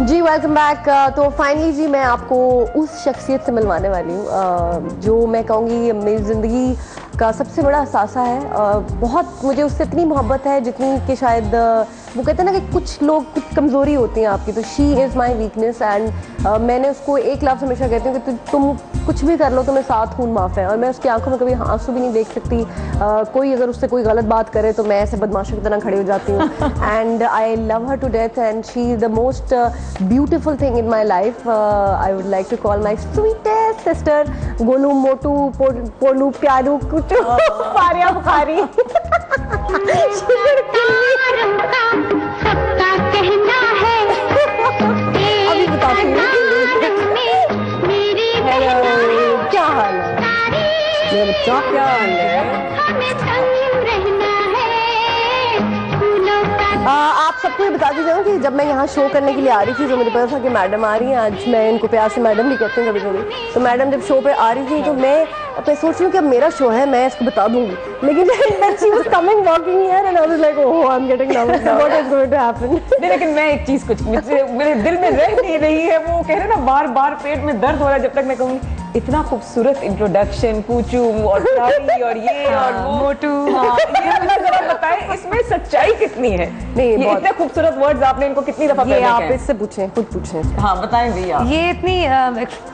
जी welcome back. तो finally जी मैं आपको उस शख्सियत से मिलवाने वाली हूँ जो मैं कहूँगी मेरी ज़िंदगी का सबसे बड़ा असासा है। बहुत मुझे उससे इतनी मोहब्बत है जितनी कि शायद वो कहते हैं ना कि कुछ लोग कुछ कमज़ोरी होती हैं आपकी, तो she is my weakness. And मैंने उसको एक लफ्ज़ हमेशा कहती हूँ कि तुम कुछ भी कर लो तुम्हें 7 खून माफ़ है। और मैं उसकी आंखों में कभी आंसू भी नहीं देख सकती। कोई अगर उससे कोई गलत बात करे तो मैं ऐसे बदमाशों की तरह खड़ी हो जाती हूँ। And I love her to death and she is the most beautiful thing in my life. I would like to call my sweetest sister Golu Motu Polu Pyaru Kutu Fariya Bukhari. अभी बताती हूँ क्या हाल है मेरा बच्चा, क्या हाल है? आप सबको ये बता दीजिएगा कि जब मैं यहाँ शो करने के लिए आ रही थी, जो मुझे पता था कि मैडम आ रही हैं, आज मैं इनको प्यार से मैडम भी कहती हूँ कभी कभी, तो मैडम जब शो पे आ रही थी तो मैं सोच रही हूँ कि अब मेरा शो है, मैं इसको बता दूंगी, लेकिन she was coming walking here and I was like oh I'm getting nervous, what is going to happen? नहीं, लेकिन मैं एक चीज कुछ मेरे दिल में रह नहीं रही है, वो कह रहे ना बार बार पेट में दर्द हो रहा है जब तक मैं कहूँगी इतना खूबसूरत इंट्रोडक्शन पूछू और प्यारी और ये और वो मोटू। ये मुझे जरा बताएं इसमें सच्चाई कितनी है? नहीं, ये इतने खूबसूरत वर्ड्स आपने इनको कितनी दफा ये आप इससे पूछें, खुद पूछें। हाँ बताएं भैया। ये इतनी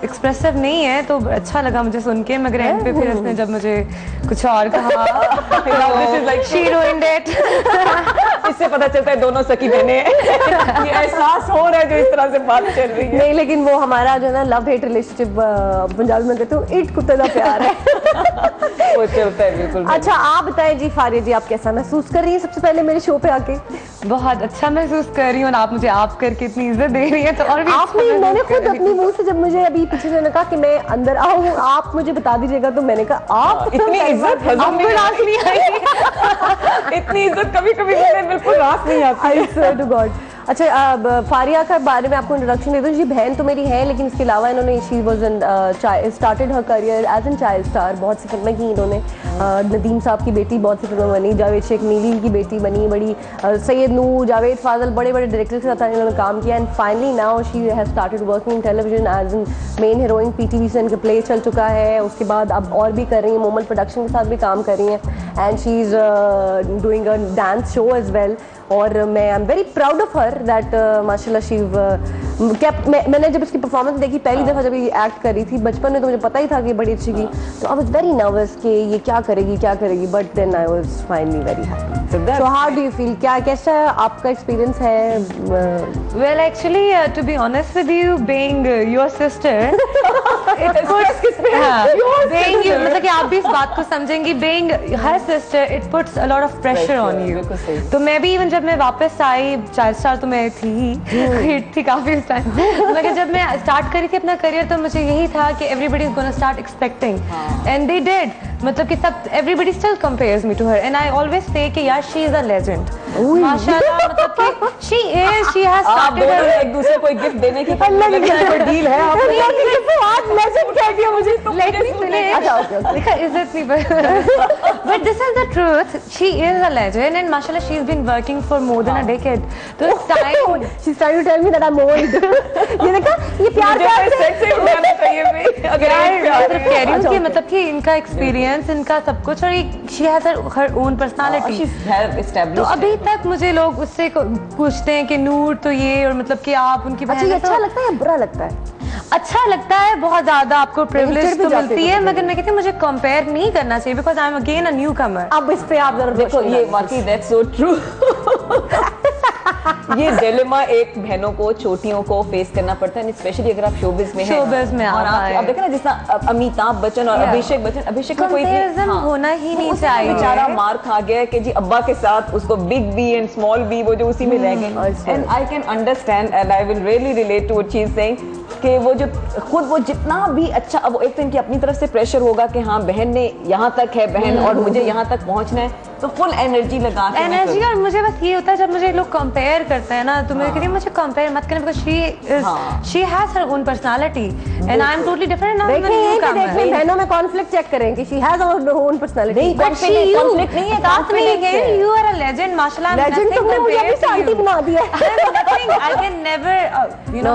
एक्सप्रेसिव नहीं है तो अच्छा लगा मुझे सुन के, मगर एंड पे फिर इसने जब मुझे कुछ और कहा she ruined it। इससे पता चलता है दोनों सखी बहनें हैं। ये एहसास हो रहा है जो इस तरह से बात चल रही है। नहीं, लेकिन वो हमारा जो है ना लव हेट रिलेशनशिप पंजाबी में कहते हो ईट कुत्ते का प्यार है। वो चलता है बिल्कुल। अच्छा आप बताएं जी फारिया जी, आप कैसा महसूस कर रही हैं सबसे पहले मेरे शो पे आके? बहुत अच्छा महसूस कर रही हूँ, और आप मुझे आप करके इतनी इज्जत दे रही है तो और भी आपने मैंने खुद अपनी मुंह से जब मुझे अभी पीछे से कहा कि मैं अंदर आऊँ आप मुझे बता दीजिएगा, तो मैंने कहा आप इतनी इज्जत आपको रास नहीं आई। इतनी इज्जत कभी कभी मुझे बिल्कुल रास नहीं आती। I swear to God। अच्छा अब फारिया का बारे में आपको इंट्रोडक्शन दे दूँ। जी बहन तो मेरी है, लेकिन इसके अलावा इन्होंने she was started her career as an child star. बहुत सी फिल्में की इन्होंने, नदीम साहब की बेटी बहुत सी फिल्में बनी, जावेद शेख नीली की बेटी बनी बड़ी, सैयद नूर, जावेद फाजल, बड़े बड़े डायरेक्टर के साथ इन्होंने काम किया। And finally now she has started working in television as an main heroine. PTV से इनका प्ले चल चुका है, उसके बाद अब और भी कर रही हैं, मोमल प्रोडक्शन के साथ भी काम कर रही हैं। And she is doing a dance show as well. और मैं I am very proud of her that माशाल्लाह शी क्या मैंने जब इसकी परफॉर्मेंस देखी पहली दफ़ा जब ये एक्ट कर रही थी बचपन में, तो मुझे पता ही था कि बड़ी अच्छी की, तो आई वाज वेरी नर्वस कि ये क्या करेगी, but then I was finally very happy. So how do you feel, क्या कैसा आपका एक्सपीरियंस है? Well, actually, to be honest with you, being your sister, it puts being you, मतलब कि आप भी इस बात को समझेंगी, being her sister, it puts a lot of pressure on you. तो मैं भी इवन जब मैं वापस आई, चाइल्ड स्टार तो मैं थी ही, हिट थी काफी उस टाइम, मगर जब मैं स्टार्ट करी थी अपना करियर तो मुझे यही था कि everybody is gonna start expecting, and they did. मतलब कि सब everybody still compares me to her, and I always say कि यार she is a legend. माशाल्लाह, मतलब कि she has started her एक दूसरे को एक गिफ्ट देने की कोई डील है? आप लेजेंड कह दिया मुझे, तो let me finish. देखा इज्जत नहीं but this is the truth. She is a legend and mashallah she's been working for more than a decade. तो it's time. She's trying to tell me that I'm old. ये देखा, ये प्यार से उठाना चाहिए भाई। अगर कह रही हूँ कि मतलब कि इनका एक्सपीरियंस, इनका सब कुछ, और she has her own personality. तो अभी तक मुझे लोग उससे पूछते हैं कि नूर तो ये, और मतलब कि आप उनकी बहन। अच्छा, अच्छा लगता है या बुरा लगता है? अच्छा लगता है, बहुत ज्यादा आपको प्रिविलेज तो मिलती है, मगर मैं कहती हूँ मुझे कंपेयर नहीं करना चाहिए because I am again a newcomer. अब इस पे आप जरा देखो, ये वाकई दैट्स सो ट्रू। ये डिलेमा एक बहनों को, छोटियों को फेस करना पड़ता है, स्पेशली अगर आप शोबिज में हैं। शोबिज में और आप देखो ना, जिस तरह अमिताभ बच्चन और अभिषेक में कोई होना ही नहीं चाहिए। बेचारा मार खा गया कि जी अब्बा के साथ उसको big B and small B वो जो उसी में रह गए। And I can understand and I will really relate to what she is saying कि वो जो खुद वो जितना भी अच्छा, अब एक तो इनकी अपनी तरफ से प्रेशर होगा कि हाँ बहन ने यहाँ तक है बहन और मुझे यहाँ तक पहुँचना है, तो फुल एनर्जी लगा के एनर्जी। और मुझे बस ये होता है जब मुझे लोग कंपेयर करते हैं ना, तो मैं कहती हूँ मुझे कंपेयर मत करना, because she has her own personality and I'm totally different now. देखिए बहनों में कॉन्फ्लिक्ट चेक करें कि she has her own personality. Conflict नहीं है, confidence है. You are a legend, माशाल्लाह. Legend तुमने मुझे भी आंटी बना दिया है. I can never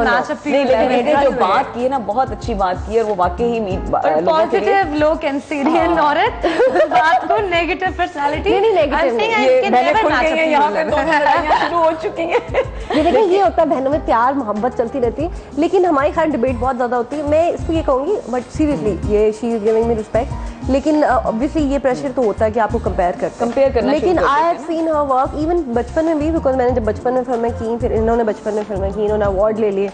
match up to you. लेकिन जो बात की है ना, बहुत अच्छी बात की है, और वो वाकई ही पॉजिटिव लो कैंसरियन औरत बात को नेगेटिव पर्सनालिटी. नहीं नेगेटिव ये मैंने खुल गई है, यहाँ पे 2 लड़ाइयाँ शुरू हो चुकी हैं. ये देखिए ये होता है बहनों में प्यार मोहब्बत चलती रहती है, लेकिन हमारी खैर डिबेट बहुत ज्यादा होती है. मैं इसको ये कहूंगी बट सीरियसली ये she is giving me respect, लेकिन ऑब्वियसली ये प्रेशर तो होता है कि आपको कंपेयर करना. लेकिन I have seen her work even बचपन में भी, बिकॉज मैंने जब बचपन में फिल्में की, फिर इन्होंने बचपन में फिल्में की, इन्होंने अवार्ड ले लिए,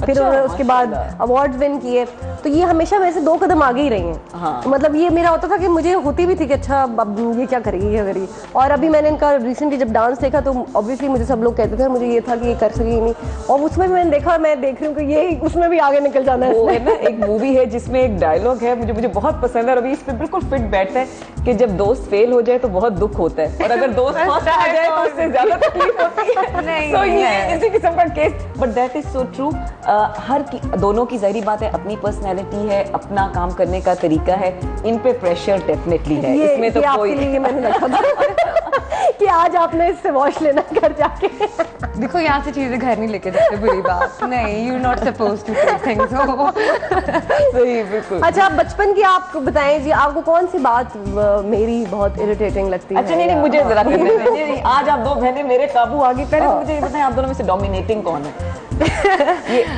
फिर उन्होंने उसके बाद अवार्ड विन किए, तो ये हमेशा मेरे से 2 कदम आगे ही रही हैं. हाँ. मतलब ये मेरा होता था कि मुझे होती भी थी कि अच्छा अब ये क्या करेगी क्या करेगी. और अभी मैंने इनका रिसेंटली जब डांस देखा तो ऑब्वियसली मुझे सब लोग कहते थे, मुझे ये था कि ये कर सकेगी नहीं, और उसमें भी मैंने देखा, मैं देख रही हूँ कि ये उसमें भी आगे निकल जाना है. वो है ना, एक मूवी है जिसमें एक डायलॉग है, मुझे बहुत पसंद है, और अभी इस पे बिल्कुल फिट बैठता है कि जब दोस्त फेल हो जाए तो बहुत दुख होता है, और अगर दोस्त फर्स्ट आ जाए तो उससे ज्यादा तकलीफ होती है. सो ये इसी किस्म का case, but that is so true. दोनों की जाहिर बात है अपनी पर्सनैलिटी है, अपना काम करने का तरीका है, इन पे प्रेशर डेफिनेटली है. इसमें तो कोई मैंने रखा था कि आज आपने इससे वॉश लेना घर जाके. देखो यहाँ से चीजें घर नहीं लेके जाते, बुरी बात नहीं. You not supposed to take things. सही, बिल्कुल. अच्छा, बचपन की आप बताएं जी, आपको कौन सी बात मेरी बहुत इरिटेटिंग लगती है? अच्छा नहीं, मुझे जरा करने आज आप 2 बहनें मेरे काबू आ गई. पहले तो मुझे ये बताएं, आप दोनों में से डोमिनेटिंग कौन है?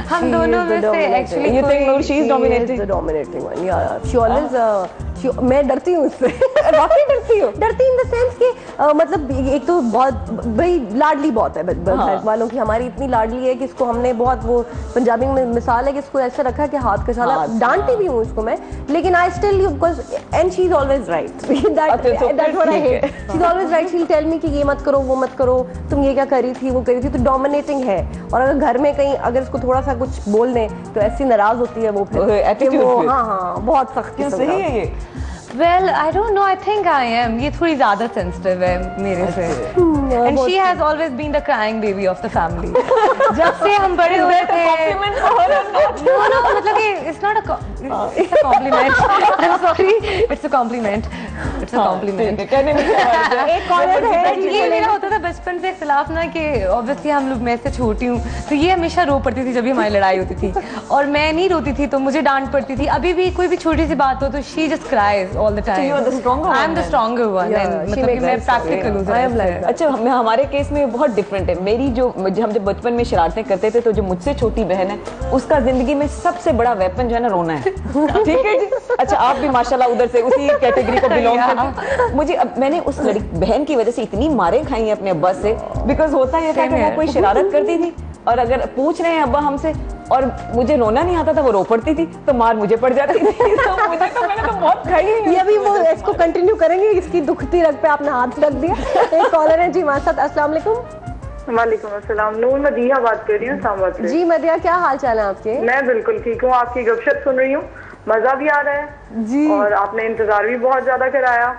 हम दोनों में से actually you think Noor she is dominating? The dominating one, yeah. She always मैं डरती हूँ उससे. वाकई डरती हूँ. डरती इन द सेंस कि मतलब एक तो बहुत भाई लाडली बहुत है घर वालों की. हमारी इतनी लाडली है कि इसको हमने बहुत, वो पंजाबी में मिसाल है कि इसको ऐसे रखा है कि हाथ का छाला. डांटती भी हूँ इसको मैं, लेकिन I still because and she is always right. That's what I hate. She is always right. She will tell me कि ये मत करो, वो मत करो, तुम ये क्या करी थी, वो करी थी. तो डोमिनेटिंग है. और अगर घर में कहीं अगर इसको थोड़ा सा कुछ बोल दें तो ऐसी नाराज होती है वो फिर. हाँ बहुत सख्त. सही है ये. Well, I don't know. I think I am. ये थोड़ी ज़्यादा sensitive है मेरे से. And she has always been the crying baby of the family. जब से हम बड़े हुए थे. No, मतलब कि it's not a it's a compliment. I'm sorry. It's a compliment. It's a compliment. एक कॉलर है. ये मेरा होता था बचपन से इख्तिलाफ ना कि obviously हम लोग, मैं से छोटी हूँ, तो ये हमेशा रो पड़ती थी जब भी हमारी लड़ाई होती थी, और मैं नहीं रोती थी तो मुझे डांट पड़ती थी. अभी भी कोई भी छोटी सी बात हो तो she just cries all the time. So you are the stronger one. I'm the stronger one. मतलब कि मैं practical हूँ. I am like that. अच्छा, हमारे केस में बहुत डिफरेंट है. मेरी जो हम जब बचपन में शरारतें करते थे तो जो मुझसे छोटी बहन है उसका जिंदगी में सबसे बड़ा वेपन जो है ना रोना है. ठीक है जी. अच्छा, आप भी माशाल्लाह उधर से उसी कैटेगरी को बिलोंग करते हैं. मुझे मैंने उस बहन की वजह से इतनी मारें खाई हैं अपने अब्बा से, बिकॉज होता ये था कि वो कोई शरारत करती थी और अगर पूछ रहे हैं अब्बा हमसे और मुझे रोना नहीं आता था, वो रो पड़ती थी तो मार मुझे पड़ जाती थी. तो मैंने तो बहुत खाई है. ये भी वो इसको कंटिन्यू करेंगे, इसकी दुखती रग पे आपने हाथ रख दिया. एक कॉलर है जी हमारे साथ. अस्सलाम वालेकुम. वालेकुम अस्सलाम. नूर मदीहा बात कर रही हूँ इस्लामाबाद से. जी मदिया, क्या हाल चाल है आपके? मैं बिल्कुल ठीक हूँ. आपकी गपशप सुन रही हूँ, मजा भी आ रहा है जी, और आपने इंतजार भी बहुत ज्यादा कराया.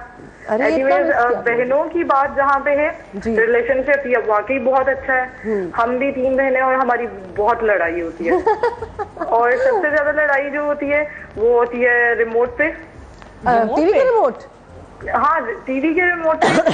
एनीवेज, बहनों की बात जहाँ पे है, रिलेशनशिप ये वाकई बहुत अच्छा है. हम भी 3 बहनें और हमारी बहुत लड़ाई होती है. और सबसे ज्यादा लड़ाई जो होती है वो होती है रिमोट पे. टीवी के रिमोट? हाँ, टीवी के रिमोट पे,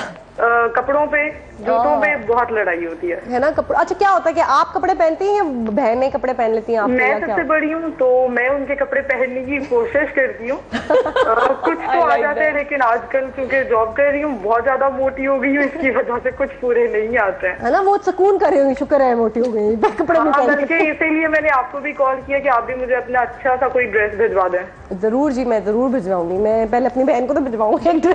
कपड़ों पे, जूतों पे बहुत लड़ाई होती है ना. कपड़े, अच्छा क्या होता है कि आप कपड़े पहनती हैं या बहनें कपड़े पहन लेती हैं? मैं सबसे बड़ी हूँ तो मैं उनके कपड़े पहनने की कोशिश करती हूँ. कुछ तो आ जाते हैं, लेकिन आजकल क्योंकि जॉब कर रही हूँ बहुत ज्यादा मोटी हो गई हूँ, इसकी वजह से कुछ पूरे नहीं आते हैं. है ना, वो सुकून कर रही हूँ. शुक्र है मोटी हो गई, कपड़े नहीं पहन के. इसीलिए मैंने आपको भी कॉल किया कि आप भी मुझे अपना अच्छा सा कोई ड्रेस भिजवा दें. जरूर जी, मैं जरूर भिजवाऊंगी. मैं पहले अपनी बहन को तो भिजवाऊंगी.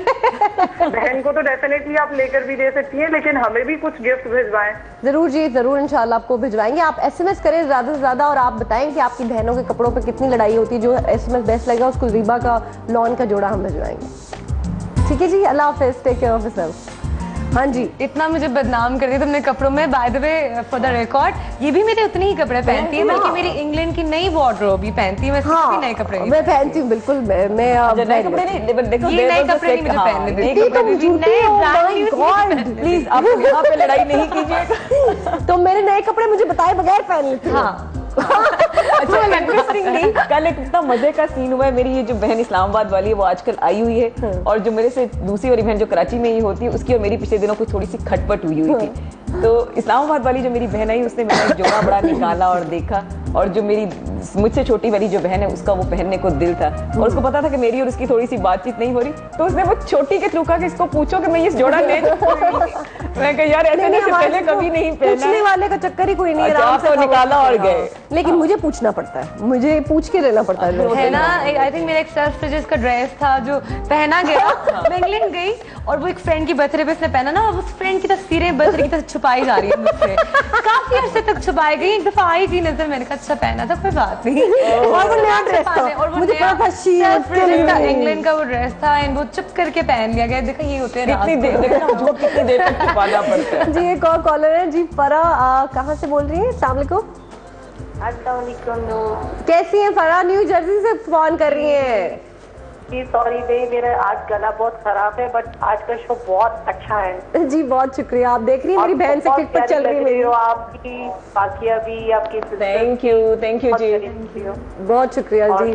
बहन को तो डेफिनेटली आप लेकर भी दे सकती हैं, लेकिन हमें भी कुछ गिफ्ट भिजवाएं. जरूर जी, जरूर इंशाल्लाह आपको भिजवाएंगे. आप एसएमएस करें ज्यादा से ज्यादा और आप बताएं कि आपकी बहनों के कपड़ों पे कितनी लड़ाई होती है. जो एसएमएस बेस्ट लगेगा उसको रीबा का लॉन का जोड़ा हम भिजवाएंगे. ठीक है जी, अल्लाह हाफिज, टेक केयर ऑफ योरसेल्फ. हाँ जी, इतना मुझे बदनाम कर दिया तुमने कपड़ों में. By the way, for the record, ये भी मेरे उतने ही कपड़े पहनती है, बल्कि मेरी इंग्लैंड की नई वार्डरोब भी पहनती है. मैं सिर्फ नए कपड़े मैं पहनती हूँ. बिल्कुल, मैं नए कपड़े नहीं, देखो ये नए कपड़े नहीं मुझे पहनने देती. प्लीज आप यहाँ पे लड़ाई नहीं कीजिएगा. तो मेरे नए कपड़े मुझे बताए बगैर पहन लेती. हाँ, अच्छा इंटरेस्टिंगली कल एक इतना मजे का सीन हुआ है, मेरी ये जो बहन इस्लामाबाद वाली है वो आजकल आई हुई है, और जो मेरे से दूसरी वाली बहन जो कराची में ही होती है उसकी और मेरी पिछले दिनों कुछ थोड़ी सी खटपट हुई थी। तो इस्लामाबाद वाली जो मेरी बहन आई उसने मेरा एक जोड़ा बड़ा निकाला और देखा, और जो मेरी मुझसे छोटी वाली जो बहन है उसका वो पहनने को दिल था, और उसको पता था कि मेरी और उसकी थोड़ी सी बातचीत नहीं हो रही, तो उसने वो छोटी के थ्रू कहा कि इसको पूछो कि मैं ये जोड़ा ले मैं कहा यार ऐसे नहीं, पहले कभी नहीं पहना, पूछने वाले का चक्कर ही कोई नहीं है, आप तो निकाला और गए। लेकिन मुझे पूछना पड़ता है, मुझे पूछ के लेना पड़ता है ना। आई थिंक मेरा एक सेल्फ स्टिचेस का ड्रेस था जो पहना गया, मैं इंग्लैंड गई और वो एक फ्रेंड की बर्थडे पे इसने पहना ना, उस फ्रेंड की तस्वीरें बर्थडे की तरह छुपाई जा रही है मुझसे, काफी अर्से तक छुपाई गई, एक दफा आई थी नजर, मैंने कहा अच्छा पहना था, कोई बात नहीं। और वो नया ड्रेस था, और मुझे पता था इंग्लैंड का वो ड्रेस था एंड वो चुप करके पहन लिया गया। देखा ये होते हैं कितनी देर तक छुपाना पड़ता है। जी एक और कॉलर है जी, फरा कहाँ से बोल रही है? अस्सलाम वालेकुम। कैसी हैं फरा? न्यू जर्सी से फोन कर रही हैं। जी सॉरी भाई, मेरा आज गला बहुत खराब है, बट आज का शो बहुत अच्छा है। जी बहुत शुक्रिया। आप देख रही हैं मेरी बहन से क्लिप पर चल रही है मेरी, आपकी बाकिया भी, आपकी थैंक यू जी, बहुत शुक्रिया जी।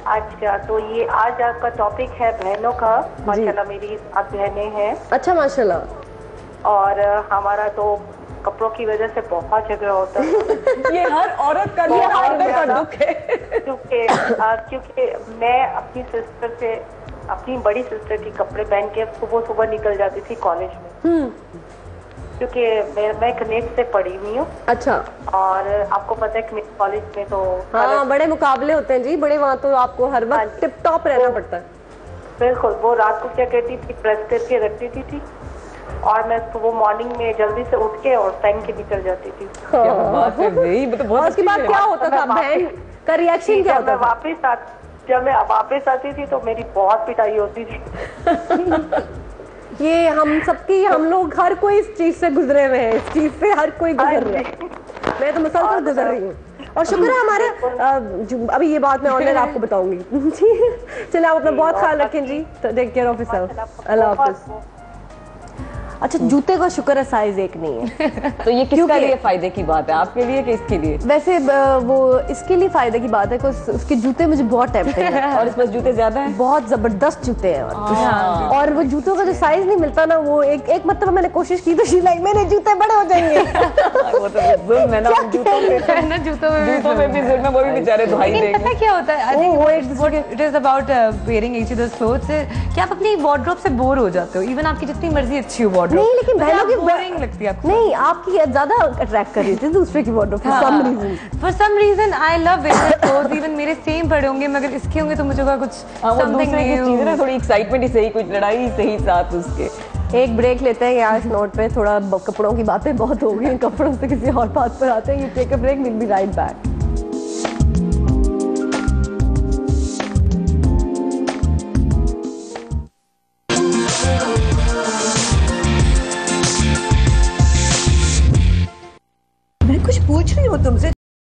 अच्छा तो ये आज आपका टॉपिक है बहनों का। माशाल्लाह मेरी 7 बहनें हैं। अच्छा माशाल्लाह। और हमारा तो कपड़ों की वजह से बहुत झगड़ा होता है। ये हर औरत का दुख है, क्योंकि मैं अपनी सिस्टर से, अपनी बड़ी सिस्टर के कपड़े पहन के सुबह सुबह निकल जाती थी कॉलेज में, क्योंकि मैं कनेक्ट से पढ़ी हुई हूँ। अच्छा। और आपको पता है कि कॉलेज में तो हाँ बड़े मुकाबले होते हैं जी, बड़े वहाँ तो आपको हर वक्त टिप टॉप रहना पड़ता है। बिल्कुल। वो रात को क्या कहती थी, प्रेस करके रख देती थी और मैं सुबह मॉर्निंग में जल्दी से उठ के और पहन के निकल जाती थी। क्या बात है भाई, और उसके बाद क्या होता था, बहन का रिएक्शन क्या होता था? जब मैं वापस आती थी तो मेरी बहुत पिटाई होती थी। ये हम सबकी, हम लोग हर कोई इस चीज से गुजरे हुए हैं, इस चीज से हर कोई गुजर रहा है। मैं तो मुसलसल गुजर रही हूँ, और शुक्र है हमारे अभी ये बात मैं ऑनलाइन आपको बताऊंगी। चलिए आप अपना बहुत ख्याल रखें जी, टेक केयर ऑफ योरसेल्फ, अल्लाह हाफिज। अच्छा जूते का शुक्र है साइज एक नहीं है। तो ये किसके लिए फायदे की बात है, आपके लिए कि इसके लिए? वैसे वो इसके लिए फायदे की बात है कि उसके जूते मुझे बहुत टेम्पटिंग है। और इस पास जूते ज्यादा हैं, बहुत जबरदस्त जूते हैं। और वो जूतों का जो साइज नहीं मिलता ना, वो एक मतलब मैंने कोशिश की तो शी लाइक मेरे जूते बड़े हो जाएंगे। वो तो जुल्म है ना, जूतों में भी जुल्म है, वो भी बेचारे धुआई देंगे। पता क्या होता है, I think it is about wearing each others clothes, कि आप अपनी वार्डरोब से बोर हो जाते हो, इवन आपकी जितनी मर्जी अच्छी हो वार्डरोब। नहीं लेकिन बहनों की बोरिंग लगती है आपको। नहीं, आपकी ज्यादा अट्रैक्ट कर रही थी दूसरे की wardrobe for some reason. I love wearing clothes, even मेरे सेम पड़े होंगे मगर इसके होंगे तो मुझे होगा कुछ समथिंग न्यू, ना थोड़ी एक्साइटमेंट ही सही, कुछ लड़ाई ही सही साथ उसके। एक ब्रेक लेते हैं यहाँ इस नोट पे, थोड़ा कपड़ों की बातें बहुत हो गई, कपड़ों से किसी और बात पर आते हैं। You take a break, will be right back. मैं कुछ पूछ रही हूँ तुमसे,